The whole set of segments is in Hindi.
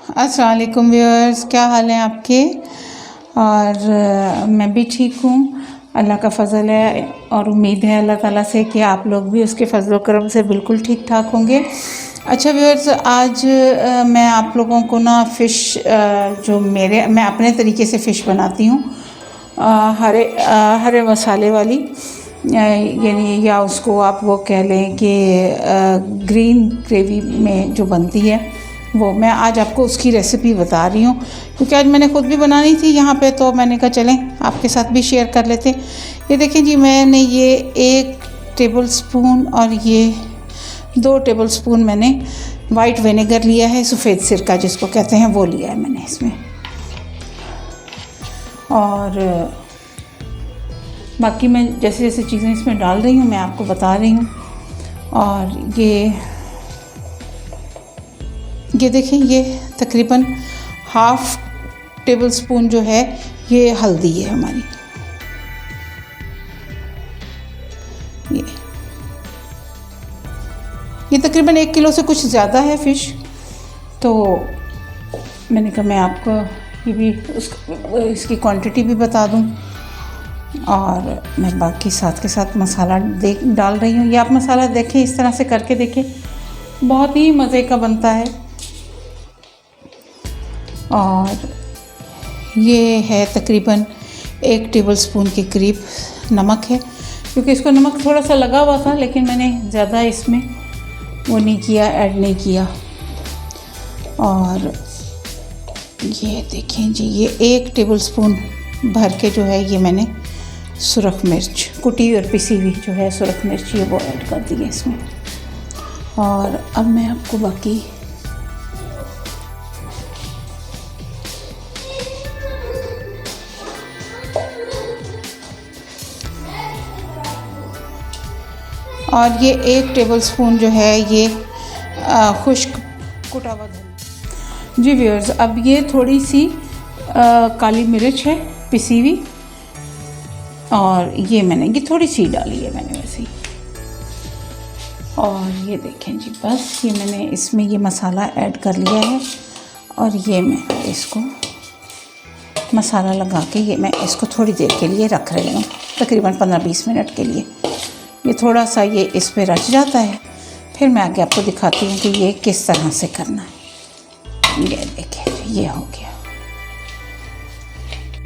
अस्सलाम वालेकुम व्यूअर्स, क्या हाल है आपके। और मैं भी ठीक हूँ, अल्लाह का फ़ज़ल है और उम्मीद है अल्लाह ताला से कि आप लोग भी उसके फ़ज़ल व करम से बिल्कुल ठीक ठाक होंगे। अच्छा व्यूअर्स, आज मैं आप लोगों को ना फ़िश जो मैं अपने तरीके से फ़िश बनाती हूँ, हरे मसाले वाली, यानी या उसको आप वो कह लें कि ग्रीन ग्रेवी में जो बनती है वो मैं आज आपको उसकी रेसिपी बता रही हूँ, क्योंकि आज मैंने ख़ुद भी बनानी थी यहाँ पे, तो मैंने कहा चलें आपके साथ भी शेयर कर लेते। ये देखें जी, मैंने ये 1 टेबल स्पून और ये 2 टेबल स्पून मैंने वाइट विनेगर लिया है, सफ़ेद सिरका जिसको कहते हैं वो लिया है मैंने इसमें। और बाकी मैं जैसे जैसे चीज़ें इसमें डाल रही हूँ मैं आपको बता रही हूँ। और ये देखें, ये तकरीबन 1/2 टेबल स्पून जो है ये हल्दी है हमारी। ये तकरीबन 1 किलो से कुछ ज़्यादा है फ़िश, तो मैंने कहा मैं आपको ये भी इसकी क्वांटिटी भी बता दूं। और मैं बाकी साथ के साथ मसाला डाल रही हूँ। ये आप मसाला देखें, इस तरह से करके देखें, बहुत ही मज़े का बनता है। और ये है तकरीबन 1 टेबल स्पून के करीब नमक है, क्योंकि इसको नमक थोड़ा सा लगा हुआ था, लेकिन मैंने ज़्यादा इसमें वो नहीं किया, ऐड नहीं किया। और ये देखें जी, ये 1 टेबल स्पून भर के जो है ये मैंने सुरख मिर्च, कुटी और पिसी हुई जो है सुरख मिर्च, ये वो ऐड कर दी है इसमें। और अब मैं आपको बाकी और ये 1 टेबल स्पून जो है ये खुश्क कुटा हुआ धनिया। जी व्यूअर्स, अब ये थोड़ी सी काली मिर्च है पिसी हुई, और ये मैंने ये थोड़ी सी डाली है मैंने वैसे ही। और ये देखें जी, बस ये मैंने इसमें ये मसाला ऐड कर लिया है। और ये मैं इसको मसाला लगा के ये मैं इसको थोड़ी देर के लिए रख रही हूँ, तकरीबन 15-20 मिनट के लिए। ये थोड़ा सा ये इस पे रच जाता है, फिर मैं आगे आपको दिखाती हूँ कि ये किस तरह से करना है। ये देखें, ये हो गया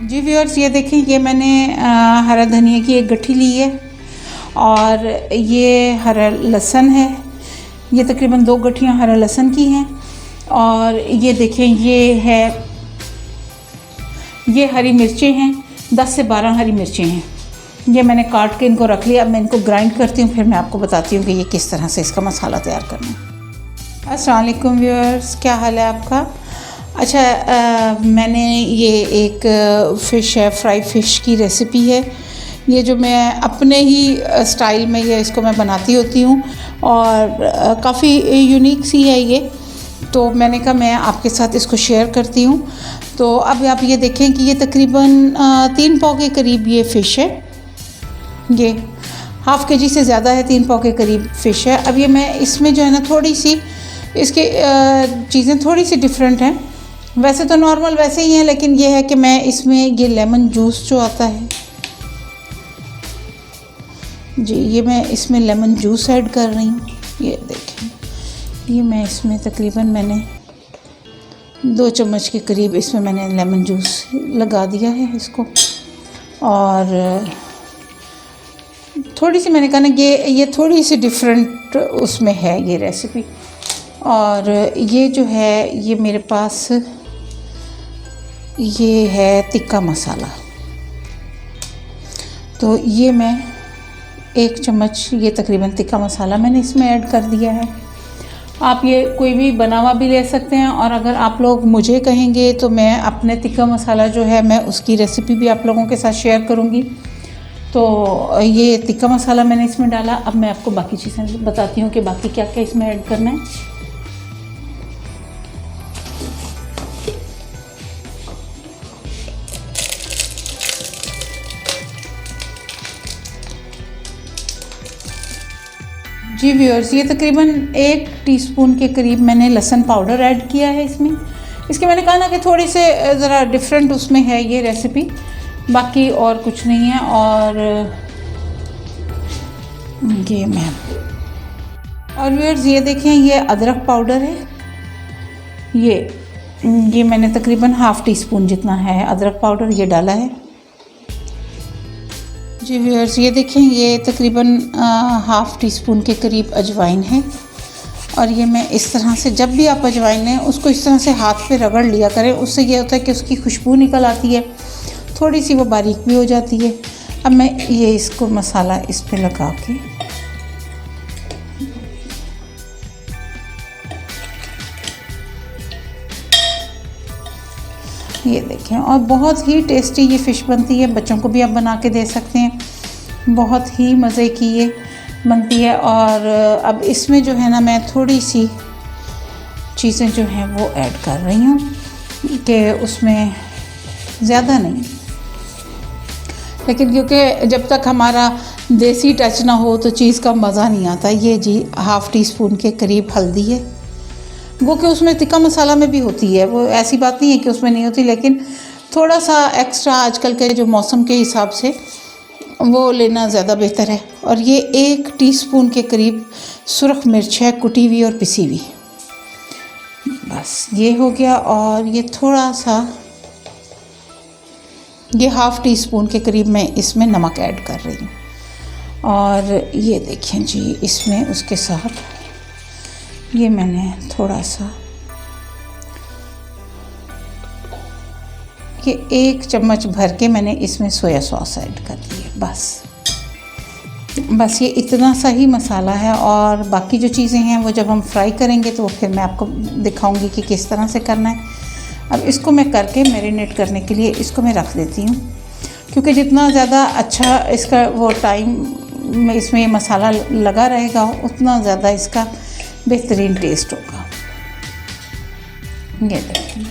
जी व्यूअर्स। ये देखें, ये मैंने हरा धनिया की 1 गट्ठी ली है, और ये हरा लहसुन है, ये तकरीबन 2 गट्ठियाँ हरा लहसुन की हैं। और ये देखें, ये हरी मिर्चें हैं, 10 से 12 हरी मिर्चें हैं। ये मैंने काट के इनको रख लिया। अब मैं इनको ग्राइंड करती हूँ, फिर मैं आपको बताती हूँ कि ये किस तरह से इसका मसाला तैयार करना है। अस्सलाम वालेकुम व्यूअर्स, क्या हाल है आपका। अच्छा, मैंने ये एक फ़िश है, फ्राई फ़िश की रेसिपी है, ये जो मैं अपने ही स्टाइल में ये इसको मैं बनाती होती हूँ, और काफ़ी यूनिक सी है ये, तो मैंने कहा मैं आपके साथ इसको शेयर करती हूँ। तो अब आप ये देखें कि ये तकरीबन 3 पाव के करीब ये फ़िश है, ये 1/2 kg से ज़्यादा है, 3 पाव के करीब फ़िश है। अब ये मैं इसमें जो है ना थोड़ी सी इसकी चीज़ें थोड़ी सी डिफरेंट हैं, वैसे तो नॉर्मल वैसे ही हैं, लेकिन ये है कि मैं इसमें ये लेमन जूस जो आता है जी, ये मैं इसमें लेमन जूस ऐड कर रही हूँ। ये देखें, ये मैं इसमें तकरीबन मैंने 2 चम्मच के करीब इसमें मैंने लेमन जूस लगा दिया है इसको। और थोड़ी सी मैंने कहा ना ये थोड़ी सी डिफरेंट उसमें है ये रेसिपी। और ये जो है ये मेरे पास ये है तिक्का मसाला, तो ये मैं 1 चम्मच ये तकरीबन तिक्का मसाला मैंने इसमें ऐड कर दिया है। आप ये कोई भी बना हुआ भी ले सकते हैं, और अगर आप लोग मुझे कहेंगे तो मैं अपने तिक्का मसाला जो है मैं उसकी रेसिपी भी आप लोगों के साथ शेयर करूँगी। तो ये तिक्का मसाला मैंने इसमें डाला। अब मैं आपको बाकी चीज़ें बताती हूँ कि बाकी क्या क्या इसमें ऐड करना है। जी व्यूअर्स, ये तकरीबन 1 टीस्पून के करीब मैंने लहसुन पाउडर ऐड किया है इसमें। इसके मैंने कहा ना कि थोड़ी से ज़रा डिफरेंट उसमें है ये रेसिपी, बाकी और कुछ नहीं है। और ये मैं और व्यूअर्स ये देखें, ये अदरक पाउडर है। ये मैंने तकरीबन हाफ़ टी स्पून जितना है अदरक पाउडर ये डाला है। जी व्यूअर्स ये देखें, ये तकरीबन हाफ़ टी स्पून के करीब अजवाइन है। और ये मैं इस तरह से, जब भी आप अजवाइन लें उसको इस तरह से हाथ पे रगड़ लिया करें, उससे ये होता है कि उसकी खुशबू निकल आती है, थोड़ी सी वो बारीक भी हो जाती है। अब मैं ये इसको मसाला इस पे लगा के ये देखें, और बहुत ही टेस्टी ये फ़िश बनती है। बच्चों को भी आप बना के दे सकते हैं, बहुत ही मज़े की ये बनती है। और अब इसमें जो है ना, मैं थोड़ी सी चीज़ें जो हैं वो ऐड कर रही हूँ कि उसमें ज़्यादा नहीं, लेकिन क्योंकि जब तक हमारा देसी टच ना हो तो चीज़ का मज़ा नहीं आता। ये जी हाफ़ टी स्पून के करीब हल्दी है, वो कि उसमें टिक्का मसाला में भी होती है, वो ऐसी बात नहीं है कि उसमें नहीं होती, लेकिन थोड़ा सा एक्स्ट्रा आजकल के जो मौसम के हिसाब से वो लेना ज़्यादा बेहतर है। और ये 1 टीस्पून के करीब सुरख मिर्च है, कुटी हुई और पिसी हुई। बस ये हो गया। और ये थोड़ा सा, ये हाफ़ टी स्पून के करीब मैं इसमें नमक ऐड कर रही हूँ। और ये देखिए जी, इसमें उसके साथ ये मैंने थोड़ा सा, ये 1 चम्मच भर के मैंने इसमें सोया सॉस ऐड कर दी है। बस ये इतना सा ही मसाला है। और बाकी जो चीज़ें हैं वो जब हम फ्राई करेंगे तो फिर मैं आपको दिखाऊंगी कि किस तरह से करना है। अब इसको मैं करके मैरिनेट करने के लिए इसको मैं रख देती हूँ, क्योंकि जितना ज़्यादा अच्छा इसका वो टाइम में इसमें ये मसाला लगा रहेगा उतना ज़्यादा इसका बेहतरीन टेस्ट होगा। ये देखिए,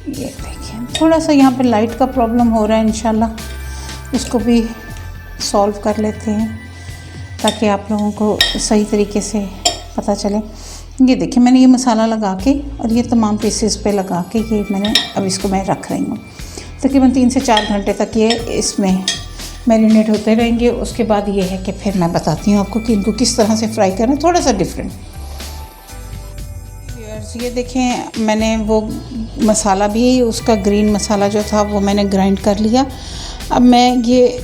ये देखिए, थोड़ा सा यहाँ पे लाइट का प्रॉब्लम हो रहा है, इंशाल्लाह उसको भी सॉल्व कर लेते हैं ताकि आप लोगों को सही तरीके से पता चले। ये देखिए, मैंने ये मसाला लगा के और ये तमाम पीसेस पे लगा के ये मैंने अब इसको मैं रख रही हूँ। तकरीबन 3 से 4 घंटे तक ये इसमें मैरिनेट होते रहेंगे। उसके बाद ये है कि फिर मैं बताती हूँ आपको कि इनको किस तरह से फ्राई करना है, थोड़ा सा डिफरेंट। ये देखें, मैंने वो मसाला भी, उसका ग्रीन मसाला जो था वो मैंने ग्राइंड कर लिया। अब मैं ये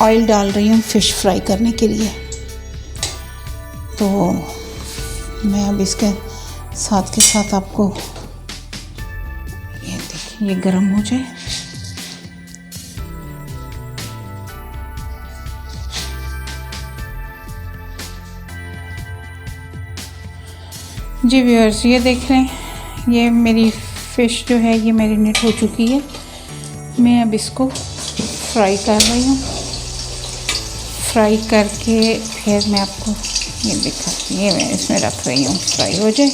ऑयल डाल रही हूँ फ़िश फ्राई करने के लिए। तो मैं अब इसके साथ के साथ आपको ये देखिए, ये गर्म हो जाए। जी व्यूअर्स, ये देख लें, ये मेरी फ़िश जो है ये मैरिनेट हो चुकी है। मैं अब इसको फ्राई कर रही हूँ। फ्राई करके फिर मैं आपको ये दिखाती हूँ। ये मैं इसमें रख रही हूँ, फ्राई हो जाए।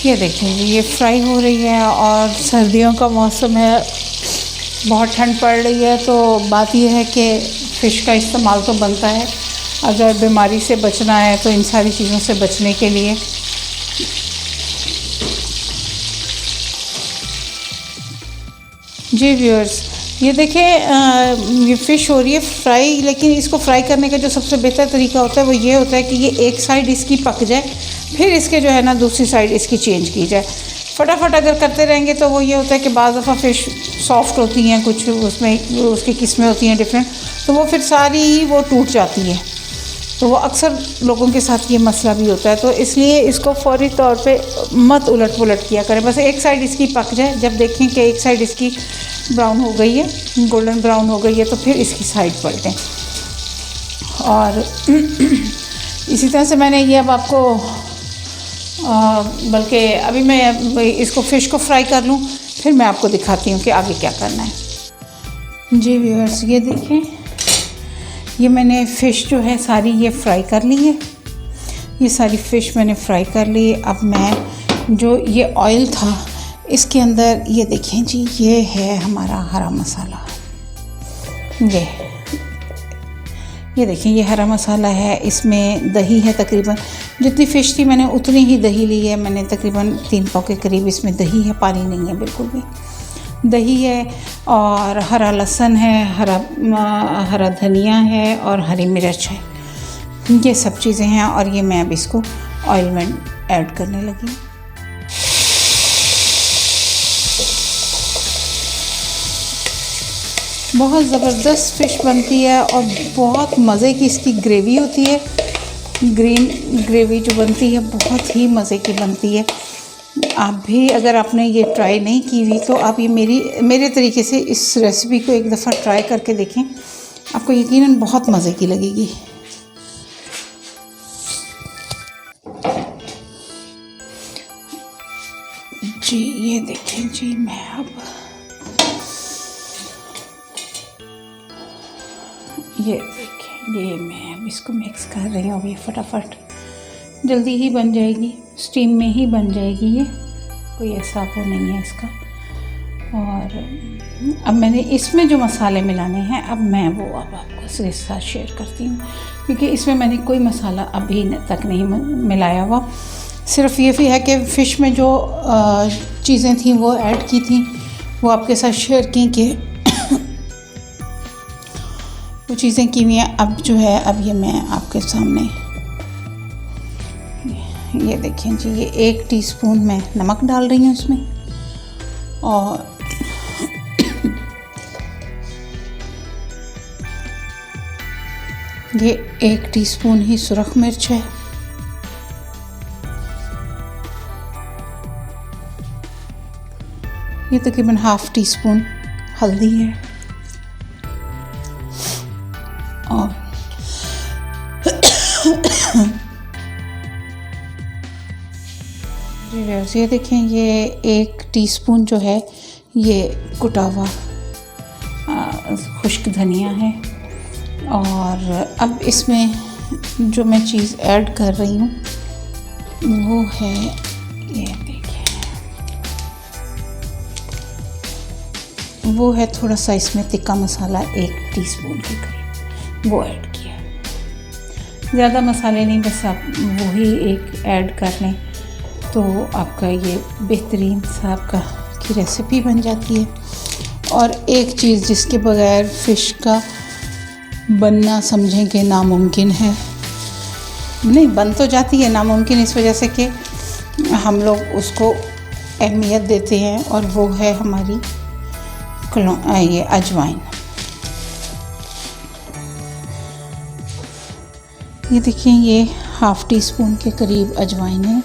ये देखें जी, ये फ्राई हो रही है। और सर्दियों का मौसम है, बहुत ठंड पड़ रही है, तो बात यह है कि फ़िश का इस्तेमाल तो बनता है। अगर बीमारी से बचना है तो इन सारी चीज़ों से बचने के लिए जी व्यूअर्स, ये देखें, ये फ़िश हो रही है फ्राई। लेकिन इसको फ्राई करने का जो सबसे बेहतर तरीका होता है वो ये होता है कि ये एक साइड इसकी पक जाए, फिर इसके जो है ना दूसरी साइड इसकी चेंज की जाए। फटाफट अगर करते रहेंगे तो वो ये होता है कि बाज़ दफ़ा फ़िश सॉफ्ट होती हैं, कुछ उसमें उसकी किस्में होती हैं डिफरेंट, तो वो फिर सारी ही वो टूट जाती है। तो वो अक्सर लोगों के साथ ये मसला भी होता है। तो इसलिए इसको फ़ौरी तौर पे मत उलट पुलट किया करें, बस एक साइड इसकी पक जाए। जब देखें कि एक साइड इसकी ब्राउन हो गई है, गोल्डन ब्राउन हो गई है, तो फिर इसकी साइड पलटें। और इसी तरह से मैंने ये अब आपको बल्कि अभी मैं इसको फ़िश को फ्राई कर लूँ, फिर मैं आपको दिखाती हूँ कि आगे क्या करना है। जी व्यूअर्स, ये देखें, ये मैंने फ़िश जो है सारी ये फ्राई कर ली है। ये सारी फ़िश मैंने फ्राई कर ली। अब मैं जो ये ऑयल था इसके अंदर, ये देखें जी, ये है हमारा हरा मसाला। ये देखें, ये हरा मसाला है। इसमें दही है, तकरीबन जितनी फ़िश थी मैंने उतनी ही दही ली है। मैंने तकरीबन 3 पाव के करीब इसमें दही है, पानी नहीं है बिल्कुल भी। दही है और हरा लहसुन है, हरा धनिया है और हरी मिर्च है। ये सब चीज़ें हैं और ये मैं अब इसको ऑयल में ऐड करने लगी। बहुत ज़बरदस्त फ़िश बनती है और बहुत मज़े की इसकी ग्रेवी होती है। ग्रीन ग्रेवी जो बनती है बहुत ही मज़े की बनती है। आप भी अगर आपने ये ट्राई नहीं की हुई तो आप ये मेरे तरीके से इस रेसिपी को एक दफ़ा ट्राई करके देखें, आपको यकीनन बहुत मज़े की लगेगी। जी ये देखें जी, मैं अब ये देखें, ये मैं अब इसको मिक्स कर रही हूँ। अब ये फटाफट जल्दी ही बन जाएगी, स्टीम में ही बन जाएगी, ये कोई ऐसा वो नहीं है इसका। और अब मैंने इसमें जो मसाले मिलाने हैं, अब मैं वो अब आपको इसके साथ शेयर करती हूँ, क्योंकि इसमें मैंने कोई मसाला अभी तक नहीं मिलाया हुआ। सिर्फ ये भी है कि फ़िश में जो चीज़ें थी वो ऐड की थी, वो आपके साथ शेयर की कि वो चीज़ें की हुई हैं। अब जो है, अब ये मैं आपके सामने, ये देखें जी, ये 1 टीस्पून मैं नमक डाल रही हूँ इसमें, और ये 1 टीस्पून ही सुरख मिर्च है। ये तकरीबन ½ टीस्पून हल्दी है, और ये देखें, ये 1 टीस्पून जो है ये कुटा हुआ खुश्क धनिया है। और अब इसमें जो मैं चीज़ ऐड कर रही हूँ वो है, ये देखिए, वो है थोड़ा सा इसमें तिक्का मसाला, 1 टीस्पून के करीब वो ऐड किया। ज़्यादा मसाले नहीं, बस आप वही एक ऐड कर लें तो आपका ये बेहतरीन सा आपका की रेसिपी बन जाती है। और एक चीज़ जिसके बगैर फ़िश का बनना समझें कि नामुमकिन है, नहीं बन तो जाती है, नामुमकिन इस वजह से कि हम लोग उसको अहमियत देते हैं, और वो है हमारी ये अजवाइन। ये देखिए, ये ½ टीस्पून के करीब अजवाइन है।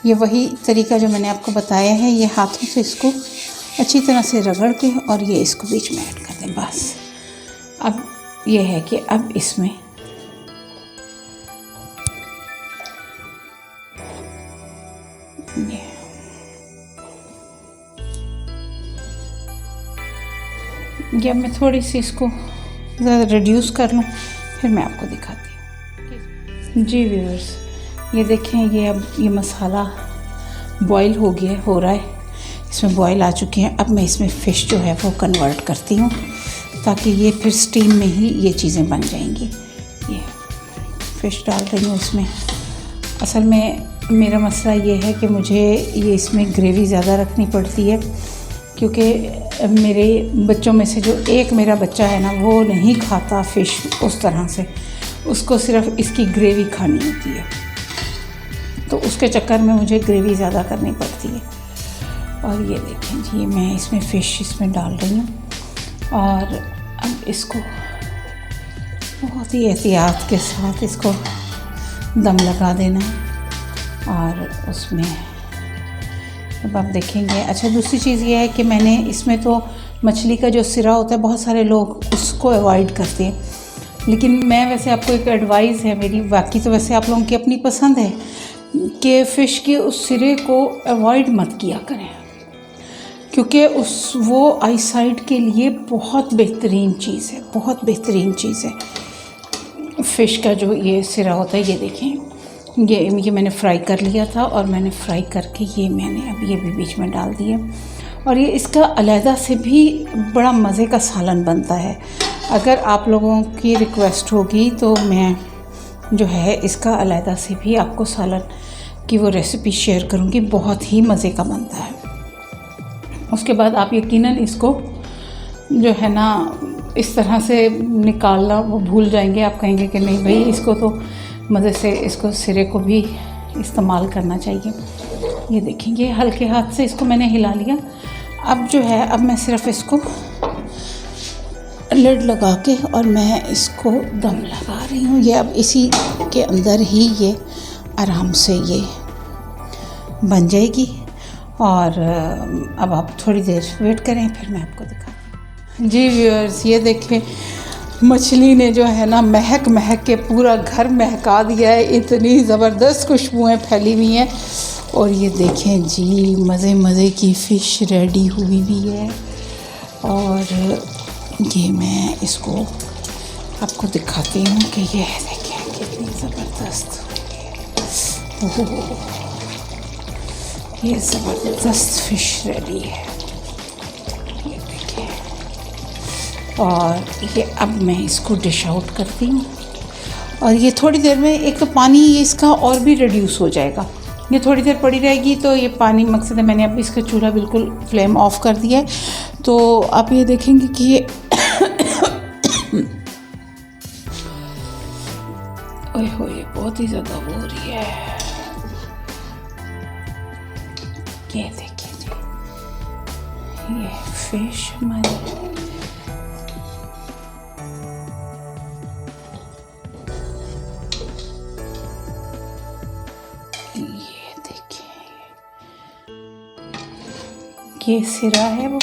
ये वही तरीका जो मैंने आपको बताया है, ये हाथों से इसको अच्छी तरह से रगड़ के और ये इसको बीच में ऐड कर दें, बस। अब ये है कि अब इसमें ये मैं थोड़ी सी इसको ज़्यादा रिड्यूस कर लूँ, फिर मैं आपको दिखाती हूँ। जी व्यूअर्स, ये देखें, ये अब ये मसाला बॉईल हो रहा है, इसमें बॉईल आ चुके हैं। अब मैं इसमें फ़िश जो है वो कन्वर्ट करती हूँ, ताकि ये फिर स्टीम में ही ये चीज़ें बन जाएंगी। ये फ़िश डाल रही हूँ इसमें। असल में मेरा मसला ये है कि मुझे ये इसमें ग्रेवी ज़्यादा रखनी पड़ती है, क्योंकि मेरे बच्चों में से जो एक मेरा बच्चा है ना, वो नहीं खाता फ़िश उस तरह से, उसको सिर्फ इसकी ग्रेवी खानी होती है, तो उसके चक्कर में मुझे ग्रेवी ज़्यादा करनी पड़ती है। और ये देखें जी, मैं इसमें फ़िश इसमें डाल रही हूँ, और अब इसको बहुत ही एहतियात के साथ इसको दम लगा देना, और उसमें अब आप देखेंगे। अच्छा, दूसरी चीज़ ये है कि मैंने इसमें तो मछली का जो सिरा होता है, बहुत सारे लोग उसको अवॉइड करते हैं, लेकिन मैं वैसे आपको एक एडवाइस है मेरी, बाकी तो वैसे आप लोगों की अपनी पसंद है, कि फ़िश के उस सिरे को अवॉइड मत किया करें, क्योंकि वो आईसाइट के लिए बहुत बेहतरीन चीज़ है, बहुत बेहतरीन चीज़ है। फ़िश का जो ये सिरा होता है, ये देखें, ये मैंने फ्राई कर लिया था और मैंने फ्राई करके मैंने अब ये भी बीच में डाल दिया। और ये इसका अलहदा से भी बड़ा मज़े का सालन बनता है। अगर आप लोगों की रिक्वेस्ट होगी तो मैं जो है इसका अलहदा से भी आपको सालन की वो रेसिपी शेयर करूँगी, बहुत ही मज़े का बनता है। उसके बाद आप यकीनन इसको जो है ना इस तरह से निकालना वो भूल जाएंगे। आप कहेंगे कि नहीं भाई, इसको तो मज़े से इसको सिरे को भी इस्तेमाल करना चाहिए। ये देखेंगे, हल्के हाथ से इसको मैंने हिला लिया। अब जो है, अब मैं सिर्फ इसको लिड लगा के और मैं इसको दम लगा रही हूँ। ये अब इसी के अंदर ही ये आराम से ये बन जाएगी। और अब आप थोड़ी देर वेट करें, फिर मैं आपको दिखाती हूँ। जी व्यूअर्स, ये देखें, मछली ने जो है ना महक महक के पूरा घर महका दिया है। इतनी ज़बरदस्त खुशबुएँ फैली हुई हैं। और ये देखें जी, मज़े मज़े की फ़िश रेडी हुई भी है। और ये मैं इसको आपको दिखाती हूँ कि ये देखें कितनी ज़बरदस्त, ये ज़बरदस्त फ़िश रेडी है, ये देखें। और ये अब मैं इसको डिश आउट करती हूँ। और ये थोड़ी देर में, एक तो पानी इसका और भी रिड्यूस हो जाएगा। ये थोड़ी देर पड़ी रहेगी तो ये पानी, मकसद है मैंने अब इसका चूल्हा बिल्कुल फ्लेम ऑफ कर दिया है। तो आप ये देखेंगे कि ये ओए होए, बहुत ही ज़्यादा वो हो रही है। ये देखिए जी, ये फिश हमारी ये देखिए, ये सिरा है वो।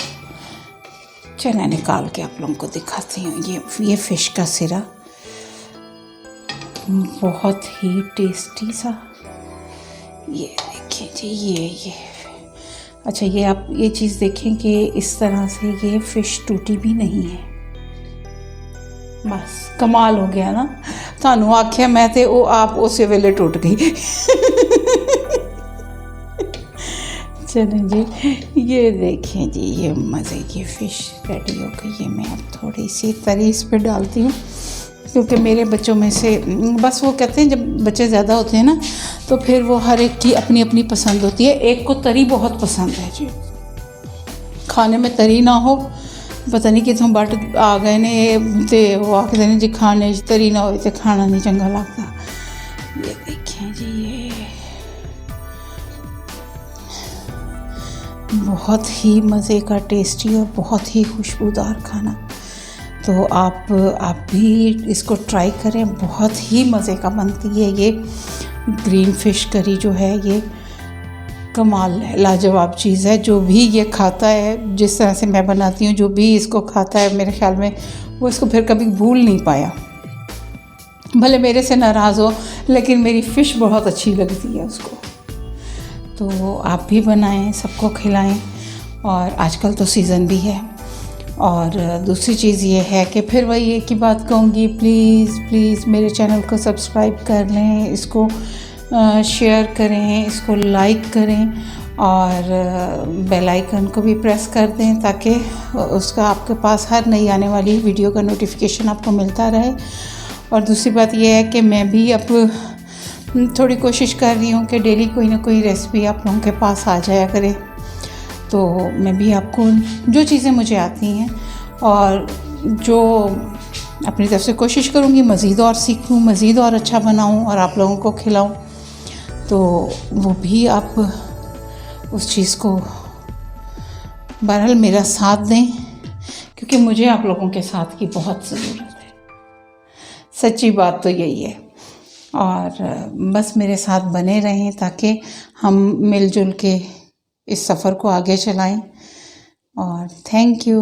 चला निकाल के आप लोगों को दिखाती हूँ। ये फ़िश का सिरा बहुत ही टेस्टी सा, ये देखिए जी, ये अच्छा, ये आप ये चीज़ देखें कि इस तरह से ये फ़िश टूटी भी नहीं है। बस कमाल हो गया ना। थानू आख्या मैं ते वो आप उस वेले टूट गई। चलें जी, ये देखें जी, ये मज़े की फ़िश रेडी हो गई है। मैं अब थोड़ी सी तरी इस पर डालती हूँ, क्योंकि मेरे बच्चों में से बस वो कहते हैं जब बच्चे ज़्यादा होते हैं ना तो फिर वो हर एक की अपनी अपनी पसंद होती है। एक को तरी बहुत पसंद है जी, खाने में तरी ना हो पता नहीं कितों बट आ गए ने तो वो आखते हैं जी खाने तरी ना हो तो खाना नहीं चंगा लगता। ये देखें जी, ये बहुत ही मज़े का, टेस्टी और बहुत ही खुशबूदार खाना। तो आप भी इसको ट्राई करें, बहुत ही मज़े का बनती है। ये ग्रीन फ़िश करी जो है ये कमाल है, लाजवाब चीज़ है। जो भी ये खाता है, जिस तरह से मैं बनाती हूँ, जो भी इसको खाता है मेरे ख़्याल में वो इसको फिर कभी भूल नहीं पाया। भले मेरे से नाराज़ हो, लेकिन मेरी फ़िश बहुत अच्छी लगती है उसको। तो आप भी बनाएं, सबको खिलाएं। और आजकल तो सीज़न भी है। और दूसरी चीज़ ये है कि फिर वही एक ही बात कहूँगी, प्लीज़ मेरे चैनल को सब्सक्राइब कर लें, इसको शेयर करें, इसको लाइक करें और बेल आइकन को भी प्रेस कर दें ताकि उसका आपके पास हर नई आने वाली वीडियो का नोटिफिकेशन आपको मिलता रहे। और दूसरी बात यह है कि मैं भी अब थोड़ी कोशिश कर रही हूँ कि डेली कोई ना कोई रेसिपी आप लोगों के पास आ जाया करे। तो मैं भी आपको जो चीज़ें मुझे आती हैं और जो अपनी तरफ से कोशिश करूँगी मज़ीद और सीखूँ, मज़ीद और अच्छा बनाऊँ और आप लोगों को खिलाऊँ। तो वो भी आप उस चीज़ को बहरहाल मेरा साथ दें, क्योंकि मुझे आप लोगों के साथ की बहुत ज़रूरत है। सच्ची बात तो यही है। और बस मेरे साथ बने रहें ताकि हम मिलजुल के इस सफ़र को आगे चलाएं। और थैंक यू।